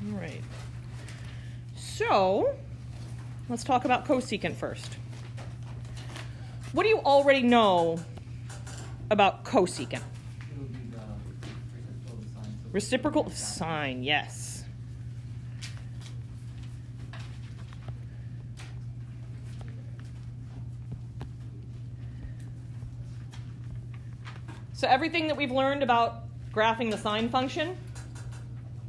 All right. So let's talk about cosecant first. What do you already know about cosecant? It would be the reciprocal of sine. So Reciprocal of sine, yes. So everything that we've learned about graphing the sine function,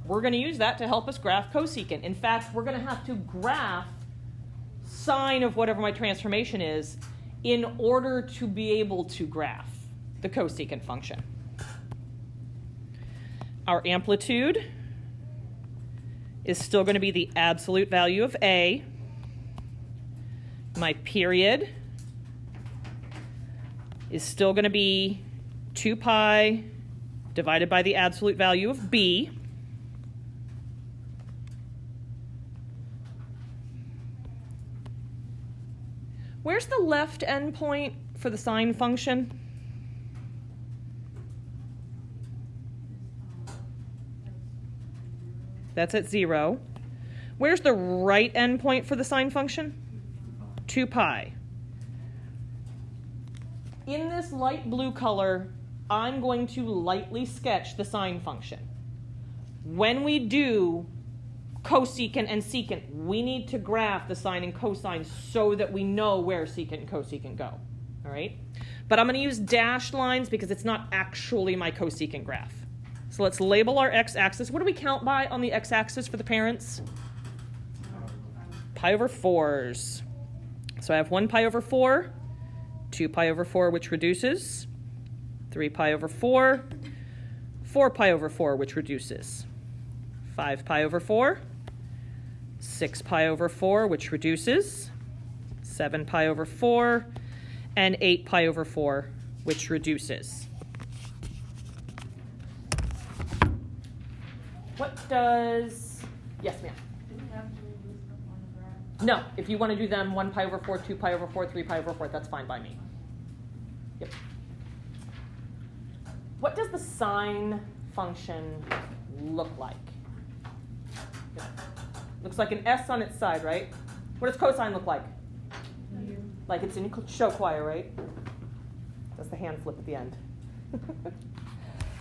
we're going to use that to help us graph cosecant. In fact, we're going to have to graph sine of whatever my transformation is in order to be able to graph the cosecant function. Our amplitude is still going to be the absolute value of A. My period is still going to be 2 pi divided by the absolute value of B. Where's the left endpoint for the sine function? That's at 0. Where's the right endpoint for the sine function? 2 pi. In this light blue color, I'm going to lightly sketch the sine function. When we do cosecant and secant, we need to graph the sine and cosine so that we know where secant and cosecant go. All right? But I'm going to use dashed lines because it's not actually my cosecant graph. So let's label our x-axis. What do we count by on the x-axis for the parents? Pi over 4s. So I have 1 pi over 4, 2 pi over 4, which reduces, 3 pi over 4, 4 pi over 4, which reduces, 5 pi over 4, 6 pi over 4, which reduces, 7 pi over 4, and 8 pi over 4, which reduces. What does, yes ma'am? No, if you want to do them 1 pi over 4, 2 pi over 4, 3 pi over 4, that's fine by me. Yep. What does the sine function look like? Looks like an S on its side, right? What does cosine look like? Like it's in show choir, right? That's the hand flip at the end.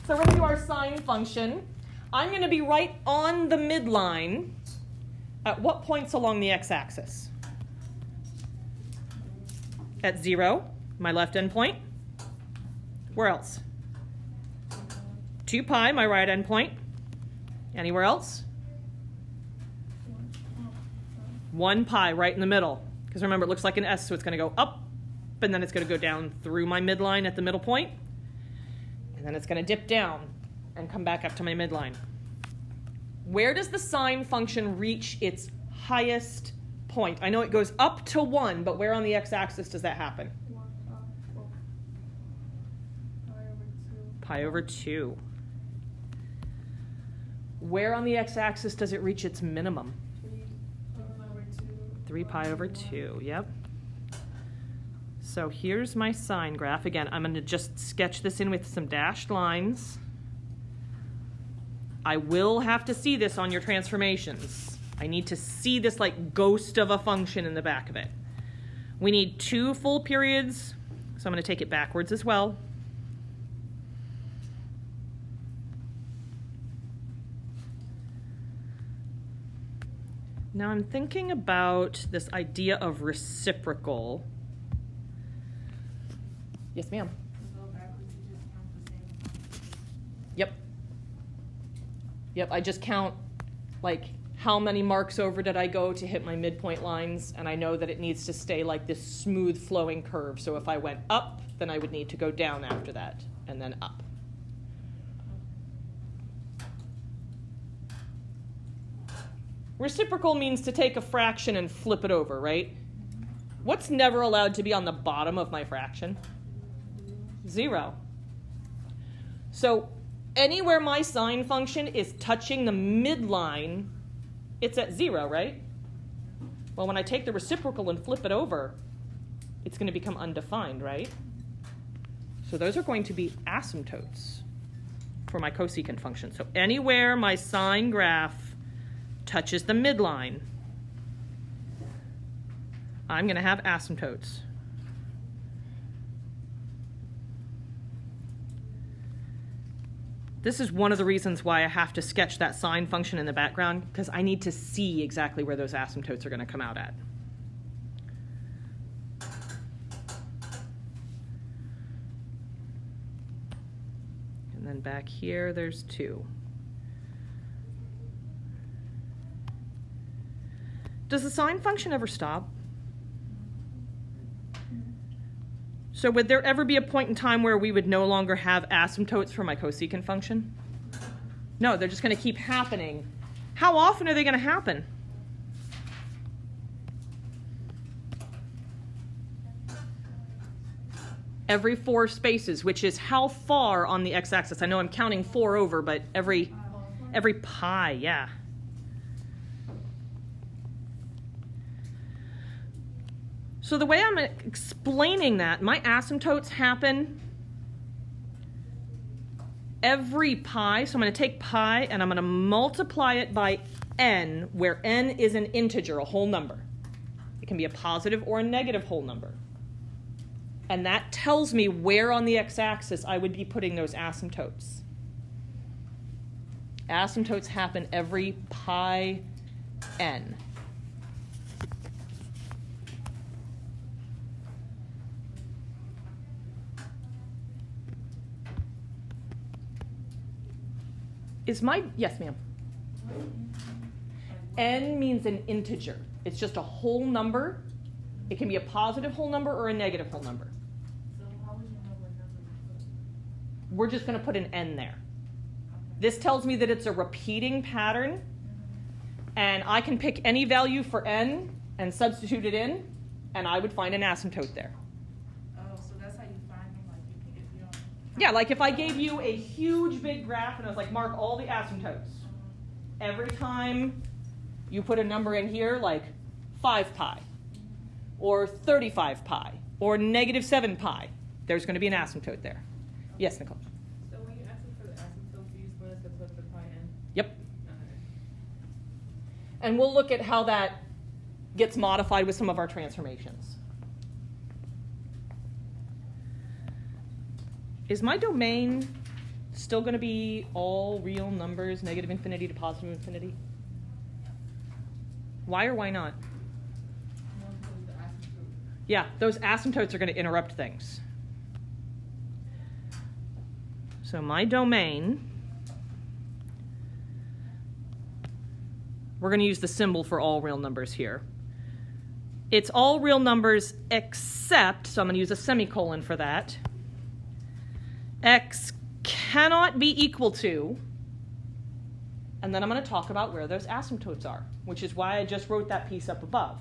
So we're going to do our sine function. I'm going to be right on the midline. At what points along the x-axis? At 0, my left endpoint. Where else? 2 pi, my right endpoint. Anywhere else? 1 pi, right in the middle. Because remember, it looks like an S, so it's going to go up, and then it's going to go down through my midline at the middle point. And then it's going to dip down and come back up to my midline. Where does the sine function reach its highest point? I know it goes up to 1, but where on the x-axis does that happen? Pi over 2. Where on the x-axis does it reach its minimum? 3 pi over 2, yep. So here's my sine graph. Again, I'm going to just sketch this in with some dashed lines. I will have to see this on your transformations. I need to see this like ghost of a function in the back of it. We need 2 full periods, so I'm going to take it backwards as well. Now I'm thinking about this idea of reciprocal. Yes, ma'am. Yep. Yep, I just count like how many marks over did I go to hit my midpoint lines, and I know that it needs to stay like this smooth flowing curve. So if I went up, then I would need to go down after that, and then up. Reciprocal means to take a fraction and flip it over, right? What's never allowed to be on the bottom of my fraction? 0. So anywhere my sine function is touching the midline, it's at 0, right? Well, when I take the reciprocal and flip it over, it's going to become undefined, right? So those are going to be asymptotes for my cosecant function. So anywhere my sine graph touches the midline, I'm going to have asymptotes. This is one of the reasons why I have to sketch that sine function in the background, because I need to see exactly where those asymptotes are going to come out at. And then back here, there's 2. Does the sine function ever stop? So would there ever be a point in time where we would no longer have asymptotes for my cosecant function? No, they're just going to keep happening. How often are they going to happen? Every 4 spaces, which is how far on the x-axis? I know I'm counting 4 over, but every pi, yeah. So the way I'm explaining that, my asymptotes happen every pi. So I'm going to take pi and I'm going to multiply it by n, where n is an integer, a whole number. It can be a positive or a negative whole number. And that tells me where on the x-axis I would be putting those asymptotes. Asymptotes happen every pi n. Yes, ma'am. N means an integer. It's just a whole number. It can be a positive whole number or a negative whole number. So how would you know what number to put? We're just going to put an n there. This tells me that it's a repeating pattern, and I can pick any value for n and substitute it in, and I would find an asymptote there. Oh, so that's how you find them? Like you can, if you don't... Yeah, like if I gave you a huge big graph and I was like, mark all the asymptotes. Every time you put a number in here, like 5 pi, or 35 pi, or negative 7 pi, there's going to be an asymptote there. Yes, Nicole? So when you ask us for the asymptote, you just want us to put the pi in? Yep. Okay. And we'll look at how that gets modified with some of our transformations. Is my domain still going to be all real numbers, negative infinity to positive infinity? Why or why not? Yeah, those asymptotes are going to interrupt things. So my domain, we're going to use the symbol for all real numbers here. It's all real numbers except, so I'm going to use a semicolon for that. X cannot be equal to, and then I'm going to talk about where those asymptotes are, which is why I just wrote that piece up above.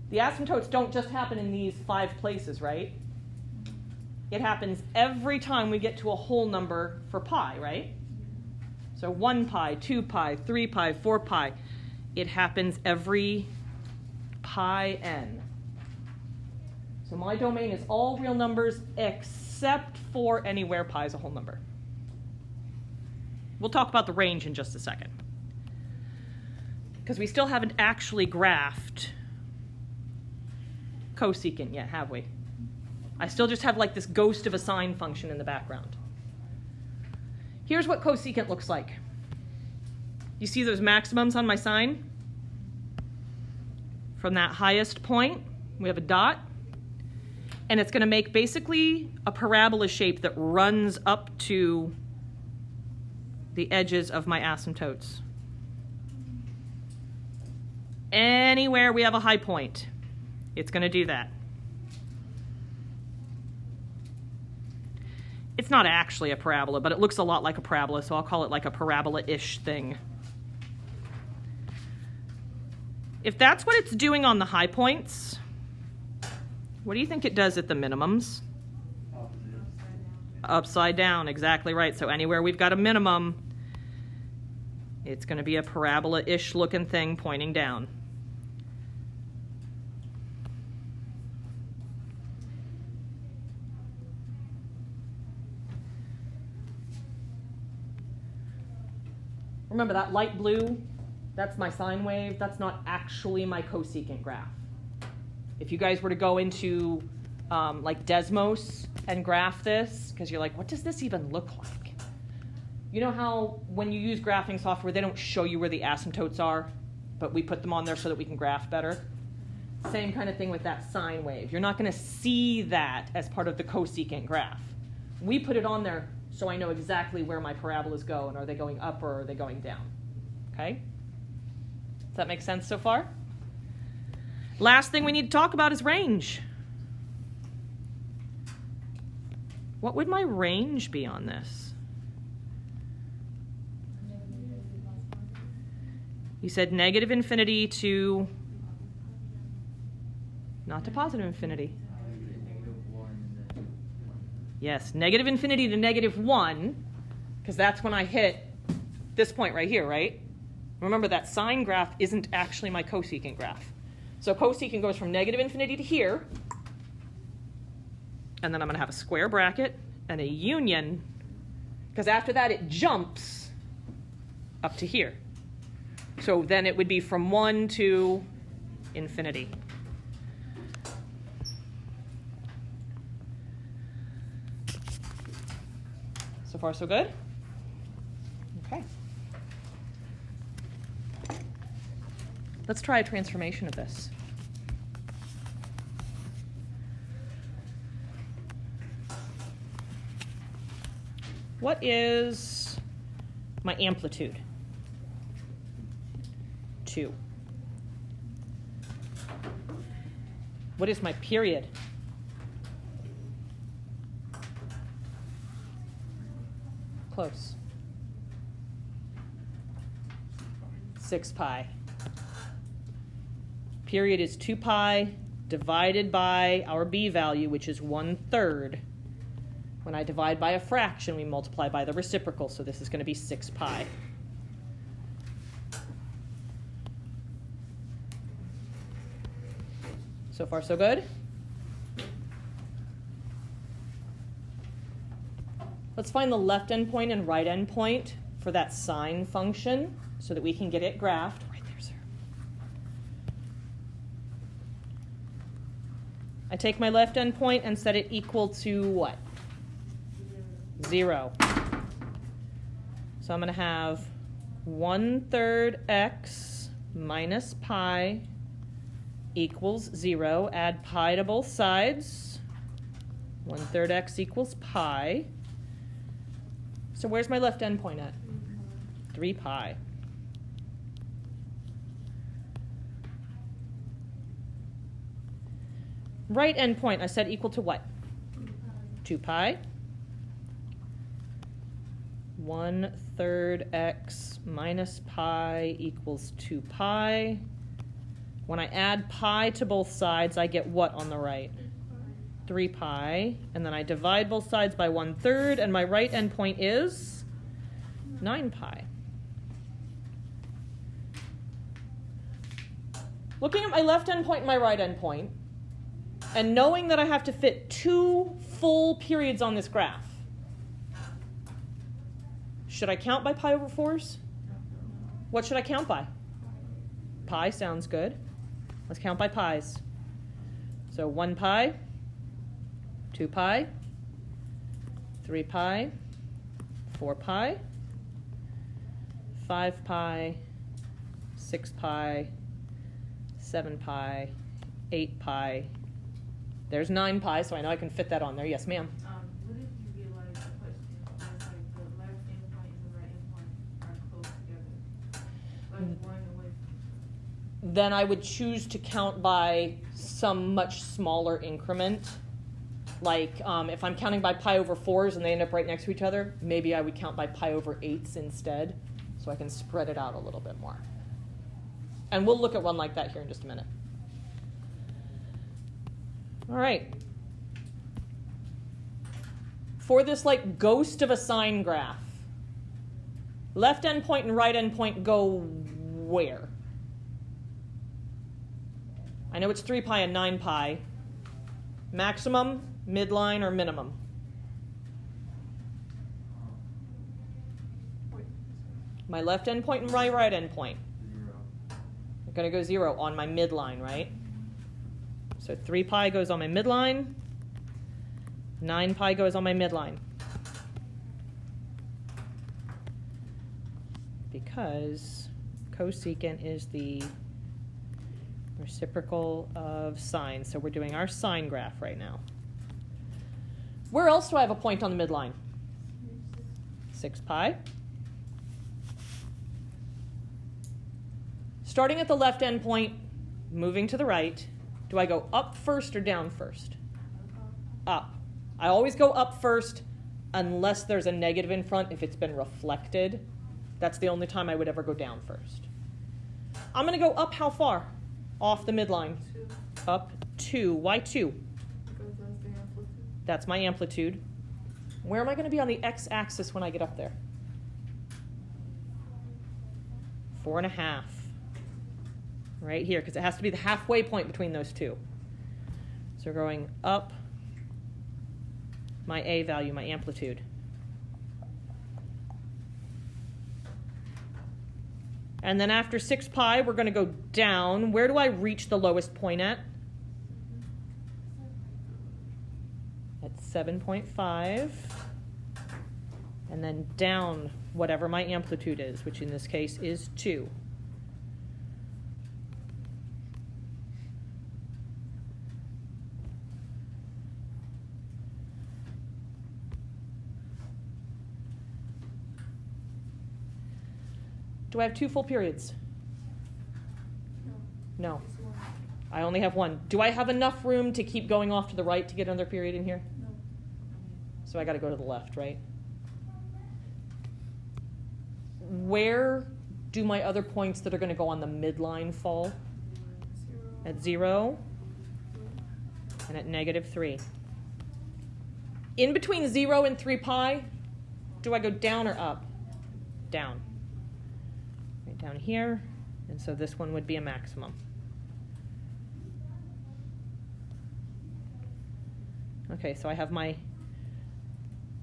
The asymptotes don't just happen in these 5 places, right? It happens every time we get to a whole number for pi, right? So 1 pi, 2 pi, 3 pi, 4 pi. It happens every pi n. So my domain is all real numbers except for anywhere pi is a whole number. We'll talk about the range in just a second, because we still haven't actually graphed cosecant yet, have we? I still just have like this ghost of a sine function in the background. Here's what cosecant looks like. You see those maximums on my sine? From that highest point, we have a dot, and it's going to make basically a parabola shape that runs up to the edges of my asymptotes. Anywhere we have a high point, it's going to do that. It's not actually a parabola, but it looks a lot like a parabola, so I'll call it like a parabola-ish thing. If that's what it's doing on the high points, what do you think it does at the minimums? Upside down, exactly right. So anywhere we've got a minimum, it's going to be a parabola-ish looking thing pointing down. Remember that light blue That's my sine wave. That's not actually my cosecant graph. If you guys were to go into like Desmos and graph this, because you're like, what does this even look like? You know how when you use graphing software, they don't show you where the asymptotes are, but we put them on there so that we can graph better? Same kind of thing with that sine wave. You're not going to see that as part of the cosecant graph. We put it on there so I know exactly where my parabolas go, and are they going up or are they going down? Okay? Does that make sense so far? Last thing we need to talk about is range. What would my range be on this? You said negative infinity to, not to positive infinity. Yes, negative infinity to negative 1, because that's when I hit this point right here, right? Remember, that sine graph isn't actually my cosecant graph. So cosecant goes from negative infinity to here, and then I'm going to have a square bracket and a union, because after that it jumps up to here. So then it would be from 1 to infinity. So far, so good? Okay. Let's try a transformation of this. What is my amplitude? 2. What is my period? Close. 6 pi. Period is 2 pi divided by our b value, which is 1/3. When I divide by a fraction, we multiply by the reciprocal, so this is going to be 6 pi. So far, so good? Let's find the left endpoint and right endpoint for that sine function so that we can get it graphed. Right there, sir. I take my left endpoint and set it equal to what? 0. So I'm going to have 1/3 x minus pi equals 0. Add pi to both sides. 1/3 x equals pi. So where's my left endpoint at? 3 pi. Right endpoint I set equal to what? 2 pi. 1/3 x minus pi equals 2 pi. When I add pi to both sides, I get what on the right? 3 pi. And then I divide both sides by 1/3, and my right endpoint is 9 pi. Looking at my left endpoint and my right endpoint, and knowing that I have to fit 2 full periods on this graph, should I count by pi over 4s? What should I count by? Pi sounds good. Let's count by pi's. So 1 pi, 2 pi, 3 pi, 4 pi, 5 pi, 6 pi, 7 pi, 8 pi. There's 9 pi, so I know I can fit that on there. Yes, ma'am. What if you realize a question that's like the left endpoint and the right endpoint are close together? Like one away. Then I would choose to count by some much smaller increment. Like if I'm counting by pi over 4s and they end up right next to each other, maybe I would count by pi over 8s instead, so I can spread it out a little bit more. And we'll look at one like that here in just a minute. All right. For this like ghost of a sine graph, left endpoint and right endpoint go where? I know it's 3 pi and 9 pi. Maximum, midline, or minimum? My left endpoint and my right endpoint. 0. going to go 0 on my midline, right? So 3 pi goes on my midline. 9 pi goes on my midline. Because cosecant is the reciprocal of sine. So we're doing our sine graph right now. Where else do I have a point on the midline? 6 pi. Starting at the left endpoint, moving to the right, do I go up first or down first? Up. I always go up first unless there's a negative in front if it's been reflected. That's the only time I would ever go down first. I'm going to go up how far? Off the midline. 2. Up 2. Why 2? Because that's the amplitude. That's my amplitude. Where am I going to be on the x-axis when I get up there? 4.5. Right here, because it has to be the halfway point between those two. So we're going up my A value, my amplitude. And then after 6 pi, we're going to go down. Where do I reach the lowest point at? At 7.5. And then down whatever my amplitude is, which in this case is 2. Do I have 2 full periods? No. It's 1. I only have 1. Do I have enough room to keep going off to the right to get another period in here? No. So I got to go to the left, right? Where do my other points that are going to go on the midline fall? 0. At 0 and at -3. In between 0 and 3 pi, do I go down or up? Down. Right down here. And so this one would be a maximum. Okay, so I have my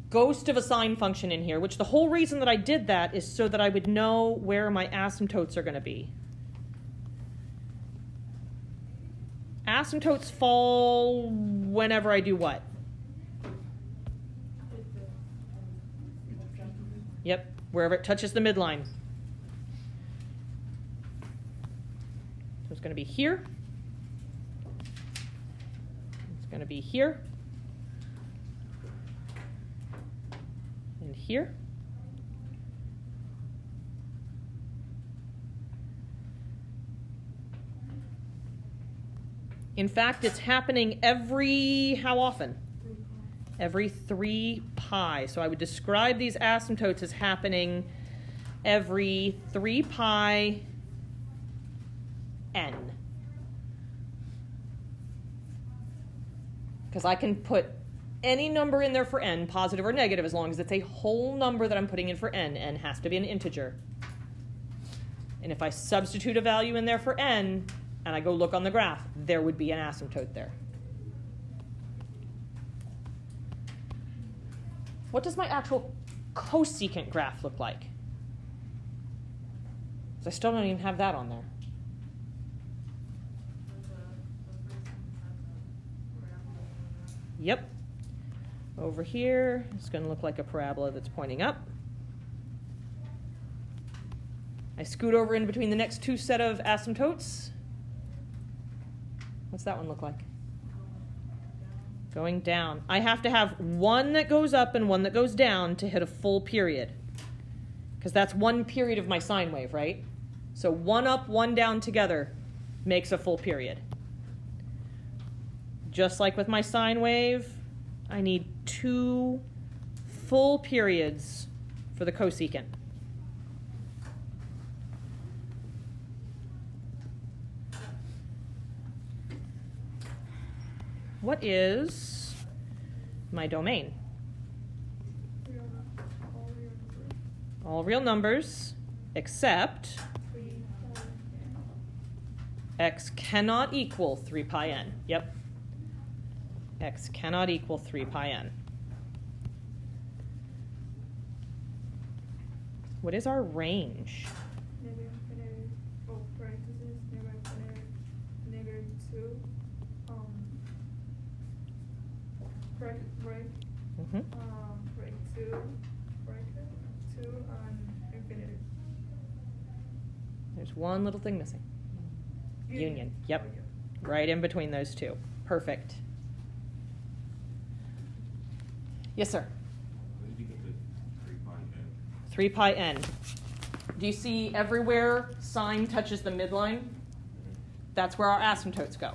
ghost of a sine function in here, which the whole reason that I did that is so that I would know where my asymptotes are going to be. Asymptotes fall whenever I do what? Yep, wherever it touches the midline. So it's going to be here. It's going to be here. And here. In fact, it's happening every, how often? Every 3 pi. So I would describe these asymptotes as happening every 3 pi n. Because I can put any number in there for n, positive or negative, as long as it's a whole number that I'm putting in for n. N has to be an integer. And if I substitute a value in there for n, and I go look on the graph, there would be an asymptote there. What does my actual cosecant graph look like? Because I still don't even have that on there. Yep. Over here, it's going to look like a parabola that's pointing up. I scoot over in between the next 2 set of asymptotes. What's that one look like? Going down. I have to have one that goes up and one that goes down to hit a full period. Because that's 1 period of my sine wave, right? So 1 up, 1 down together makes a full period. Just like with my sine wave, I need 2 full periods for the cosecant. What is my domain? All real numbers, except x cannot equal 3 pi n. Yep. X cannot equal 3 pi n. What is our range? Parentheses, never break, Mm-hmm. break two on infinity. There's one little thing missing. Union. Yep. Oh, yeah. Right in between those two. Perfect. Yes, sir. Where did you get the 3 pi n? 3 pi n. Do you see everywhere sine touches the midline? That's where our asymptotes go.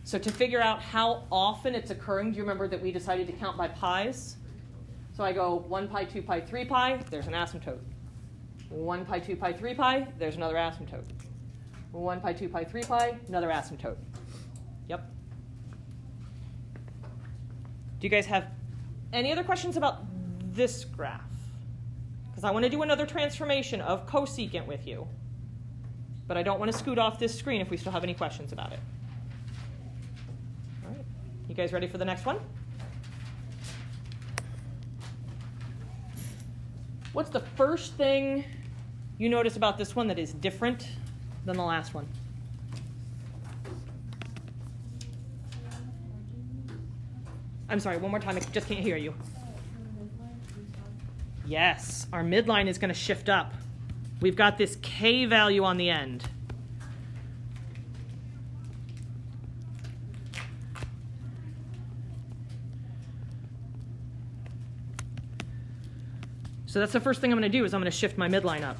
So to figure out how often it's occurring, do you remember that we decided to count by pi's? So I go 1 pi, 2 pi, 3 pi, there's an asymptote. 1 pi, 2 pi, 3 pi, there's another asymptote. 1 pi, 2 pi, 3 pi, another asymptote. Yep. Do you guys have any other questions about this graph? Because I want to do another transformation of cosecant with you. But I don't want to scoot off this screen if we still have any questions about it. All right. You guys ready for the next one? What's the first thing you notice about this one that is different than the last one? I'm sorry, one more time. I just can't hear you. Yes, our midline is going to shift up. We've got this k value on the end. So that's the first thing I'm going to do is I'm going to shift my midline up.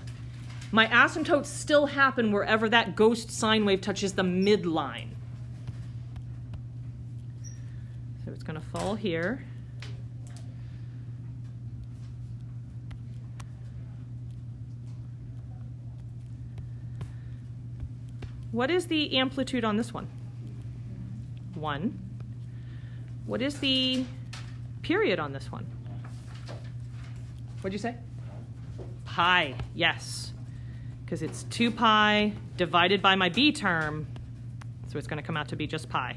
My asymptotes still happen wherever that ghost sine wave touches the midline. So it's going to fall here. What is the amplitude on this one? 1. What is the period on this one? What'd you say? Pi, yes. Because it's 2 pi divided by my b term, so it's going to come out to be just pi.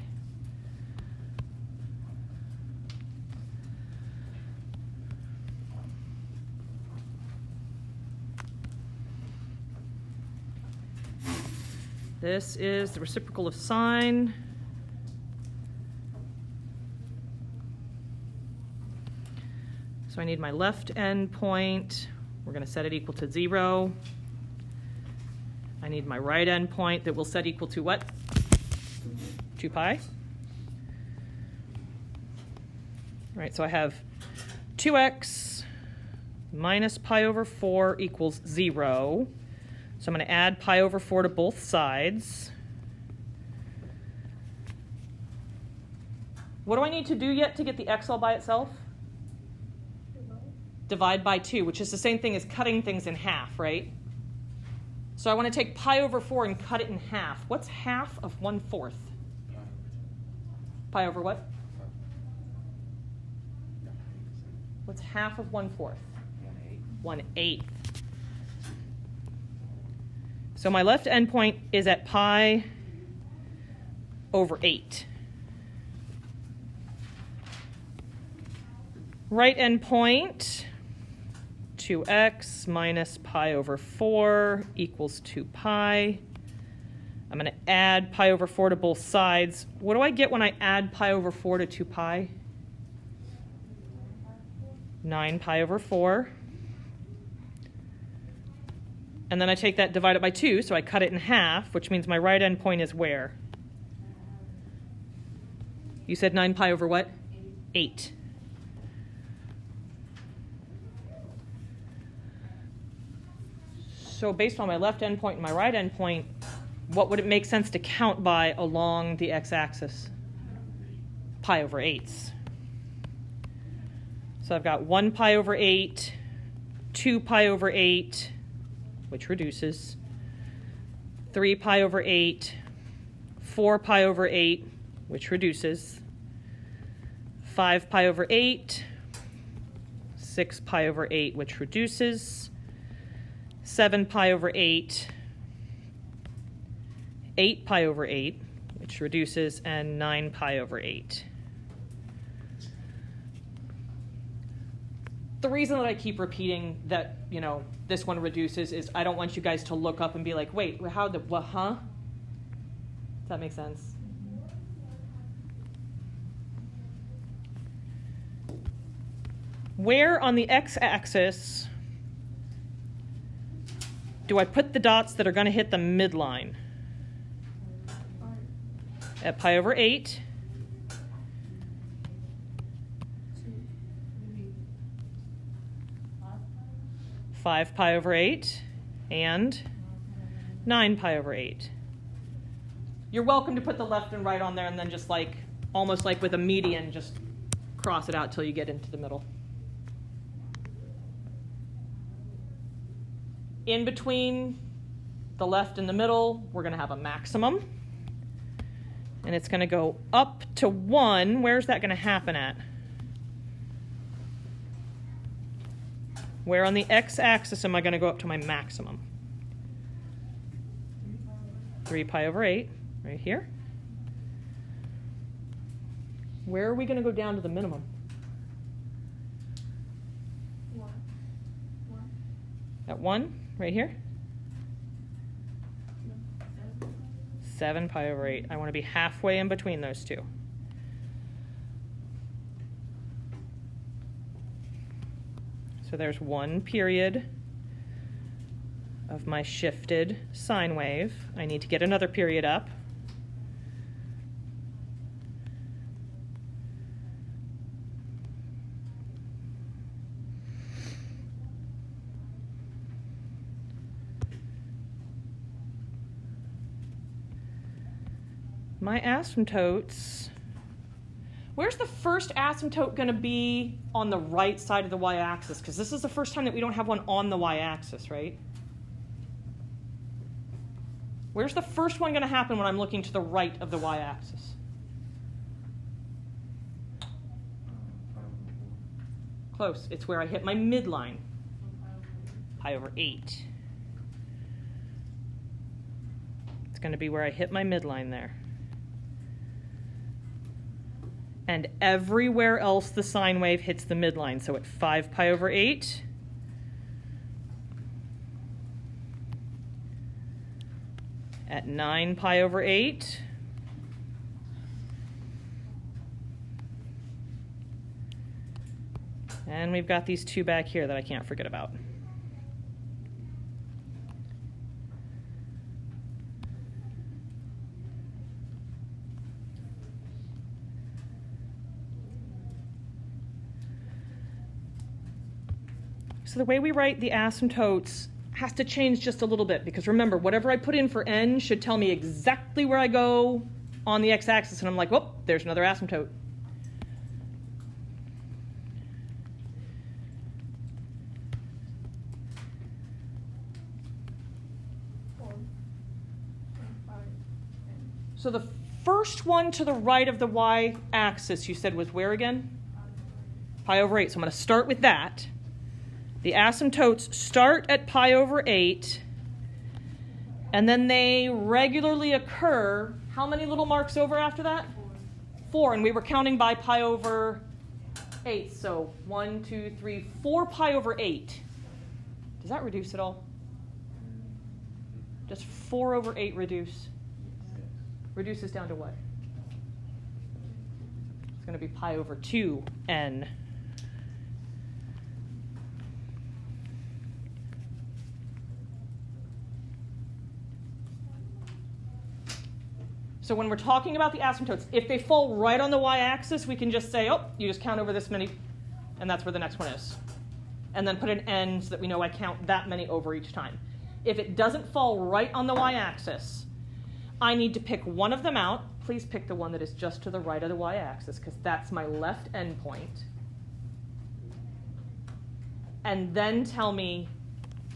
This is the reciprocal of sine. So I need my left endpoint. We're going to set it equal to 0. I need my right endpoint that we'll set equal to what? 2 pi. All right, so I have 2x minus pi over 4 equals 0. So I'm going to add pi over 4 to both sides. What do I need to do yet to get the x all by itself? Divide by 2, which is the same thing as cutting things in half, right? So I want to take pi over 4 and cut it in half. What's half of 1/4? Pi over what? What's half of 1/4? 1/8. So my left endpoint is at pi over 8. Right endpoint, 2x minus pi over 4 equals 2 pi. I'm going to add pi over 4 to both sides. What do I get when I add pi over 4 to 2 pi? 9 pi over 4. And then I take that divided by 2, so I cut it in half, which means my right endpoint is where? You said 9 pi over what? 8. So based on my left endpoint and my right endpoint, what would it make sense to count by along the x-axis? Pi over 8s. So I've got 1 pi over 8, 2 pi over 8, which reduces, 3 pi over 8, 4 pi over 8, which reduces, 5 pi over 8, 6 pi over 8, which reduces, 7 pi over 8, 8 pi over 8, which reduces, and 9 pi over 8. The reason that I keep repeating that, this one reduces is I don't want you guys to look up and be like, wait, how the, what, huh? Does that make sense? where on the x-axis do I put the dots that are going to hit the midline? At pi over 8. Maybe 5 pi over 8, and 9 pi over 8. You're welcome to put the left and right on there and then just like, almost like with a median, just cross it out till you get into the middle. In between the left and the middle, we're going to have a maximum. And it's going to go up to 1. Where's that going to happen at? Where on the x-axis am I going to go up to my maximum? 3 pi over 8, right here. Where are we going to go down to the minimum? 1. At 1, right here? 7 pi over 8. I want to be halfway in between those two. So there's one period of my shifted sine wave. I need to get another period up. My asymptotes, where's the first asymptote going to be on the right side of the y-axis? Because this is the first time that we don't have one on the y-axis, right? Where's the first one going to happen when I'm looking to the right of the y-axis? Close. It's where I hit my midline, pi over 8. It's going to be where I hit my midline there. And everywhere else the sine wave hits the midline. So at 5 pi over 8, at 9 pi over 8, and we've got these two back here that I can't forget about. So the way we write the asymptotes has to change just a little bit, because remember, whatever I put in for n should tell me exactly where I go on the x-axis, and I'm like, whoop, there's another asymptote. So the first one to the right of the y-axis, you said, was where again? Pi over 8. So I'm going to start with that. The asymptotes start at pi over 8, and then they regularly occur. How many little marks over after that? 4, and we were counting by pi over 8. So 1, 2, 3, 4 pi over 8. Does that reduce at all? Does 4 over 8 reduce? Reduces down to what? It's going to be pi over 2n. So when we're talking about the asymptotes, if they fall right on the y-axis, we can just say, oh, you just count over this many, and that's where the next one is. And then put an n so that we know I count that many over each time. If it doesn't fall right on the y-axis, I need to pick one of them out. Please pick the one that is just to the right of the y-axis, because that's my left endpoint. And then tell me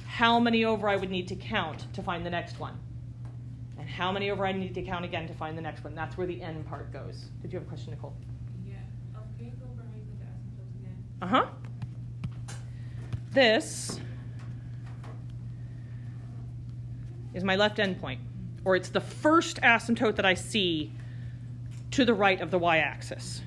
how many over I would need to count to find the next one. And how many over I need to count again to find the next one. That's where the n part goes. Did you have a question, Nicole? Yeah. Can you go over how you put the asymptotes again? Uh-huh. This is my left endpoint, or it's the first asymptote that I see to the right of the y-axis.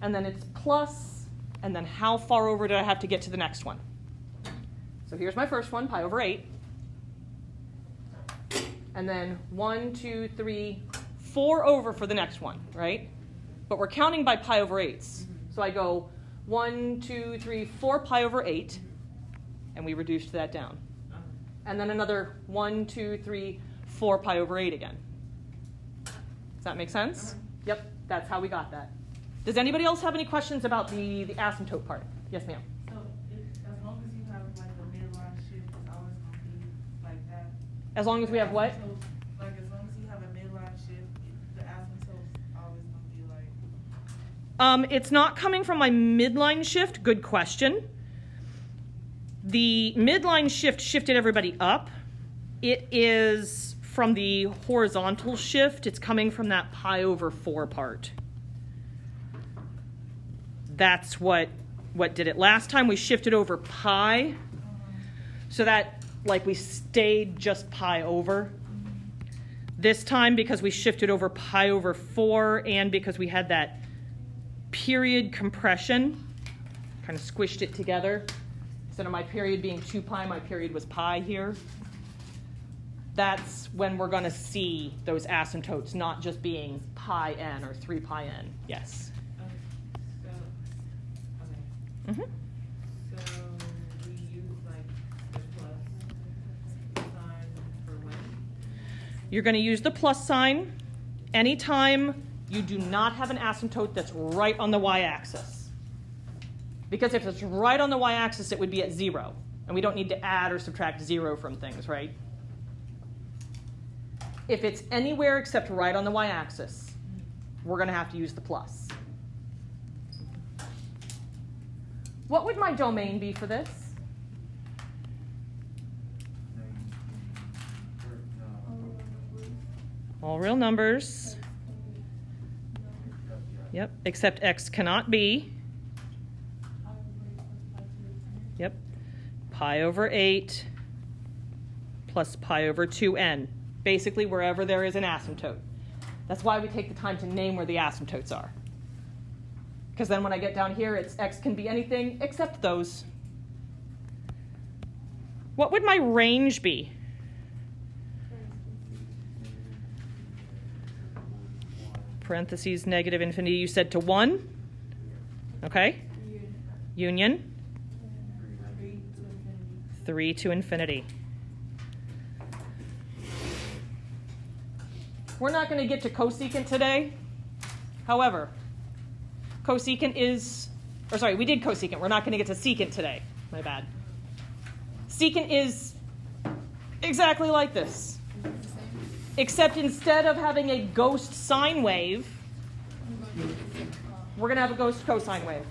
And then it's plus, and then how far over do I have to get to the next one? So here's my first one, pi over 8. And then 1, 2, 3, 4 over for the next one, right? But we're counting by pi over 8s. So I go 1, 2, 3, 4 pi over 8, and we reduced that down. And then another 1, 2, 3, 4 pi over 8 again. Does that make sense? Yep, that's how we got that. Does anybody else have any questions about the asymptote part? Yes, ma'am. So as long as you have like a midline shift, it's always gonna be like that. As long as we have what? So, like as long as you have a midline shift, the asymptote's always gonna be like. It's not coming from my midline shift. Good question. The midline shift shifted everybody up. It is from the horizontal shift. It's coming from that pi over 4 part. That's what did it. Last time we shifted over pi, so that like we stayed just pi over. This time, because we shifted over pi over 4 and because we had that period compression, kind of squished it together. Instead of my period being 2 pi, my period was pi here. That's when we're going to see those asymptotes not just being pi n or 3 pi n. Yes? So we use like the plus sign for when? You're going to use the plus sign anytime you do not have an asymptote that's right on the y-axis. Because if it's right on the y-axis, it would be at 0. And we don't need to add or subtract 0 from things, right? If it's anywhere except right on the y-axis, we're going to have to use the plus. What would my domain be for this? All real numbers. Yep, except x cannot be. Yep, pi over 8 plus pi over 2n. Basically, wherever there is an asymptote. That's why we take the time to name where the asymptotes are. Because then when I get down here, it's x can be anything except those. What would my range be? Parentheses, negative infinity, you said to 1. Okay. Union. 3 to infinity. We're not going to get to cosecant today. However, cosecant is, or sorry, we did cosecant. We're not going to get to secant today. My bad. Secant is exactly like this. Except instead of having a ghost sine wave, we're going to have a ghost cosine wave.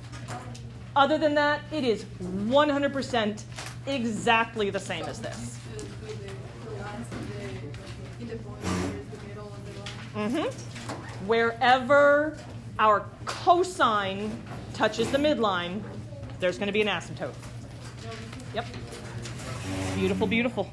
Other than that, it is 100% exactly the same as this. Wherever our cosine touches the midline, there's going to be an asymptote. Yep. Beautiful, beautiful.